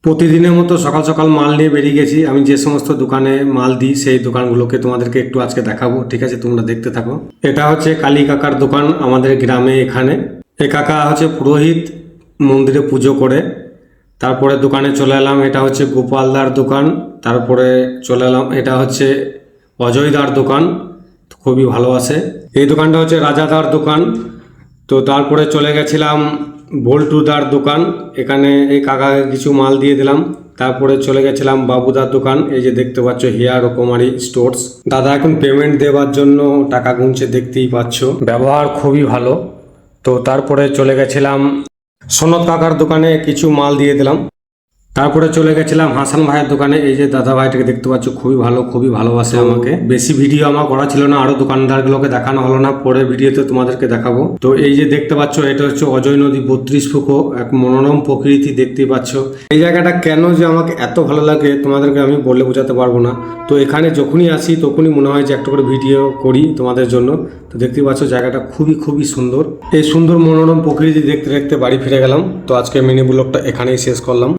প্রতিদিনের মতো সকাল সকাল মাল নিয়ে বেরিয়ে গেছি। আমি যে সমস্ত দোকানে মাল দিই সেই দোকানগুলোকে তোমাদেরকে একটু আজকে দেখাবো, ঠিক আছে? তোমরা দেখতে থাকো। এটা হচ্ছে কালী কাকার দোকান আমাদের গ্রামে। এখানে এ কাকা হচ্ছে পুরোহিত, মন্দিরে পুজো করে। তারপরে দোকানে চলে এলাম, এটা হচ্ছে গোপালদার দোকান। তারপরে চলে এলাম, এটা হচ্ছে অজয়দার দোকান, খুবই ভালোবাসে। এই দোকানটা হচ্ছে রাজাদার দোকান। তো তারপরে চলে গেছিলাম বল্টুদার দোকান, এখানে এই কাকাকে কিছু মাল দিয়ে দিলাম। তারপরে চলে গেছিলাম বাবুদার দোকান, এই যে দেখতে পাচ্ছ হেয়ার ও কুমারী স্টোর্স। দাদা এখন পেমেন্ট দেওয়ার জন্য টাকা গুনছে, দেখতেই পাচ্ছ, ব্যবহার খুবই ভালো। তো তারপরে চলে গেছিলাম সনদ কাকার দোকানে, কিছু মাল দিয়ে দিলাম। তারপরে চলে গেছিলাম হাসান ভাইয়ের দোকানে, এই যে দাদা ভাইটাকে দেখতে পাচ্ছ, খুবই ভালো, খুবই ভালোবাসে আমাকে। বেশি ভিডিও আমার করা ছিল না, আরো দোকানদারগুলোকে দেখানো হলো না, পরের ভিডিওতে তোমাদেরকে দেখাবো। তো এই যে দেখতে পাচ্ছ, এটা হচ্ছে অজয় নদী 32 ফুকো, এক মনোরম প্রকৃতি দেখতেই পাচ্ছ। এই জায়গাটা কেন যে আমাকে এত ভালো লাগে তোমাদেরকে আমি বলে বোঝাতে পারবো না। তো এখানে যখনই আসি তখনই মনে হয় যে একটা করে ভিডিও করি তোমাদের জন্য। তো দেখতেই পাচ্ছ জায়গাটা খুবই খুবই সুন্দর। এই সুন্দর মনোরম প্রকৃতি দেখতে দেখতে বাড়ি ফিরে গেলাম। তো আজকে মিনি ব্লগটা এখানেই শেষ করলাম।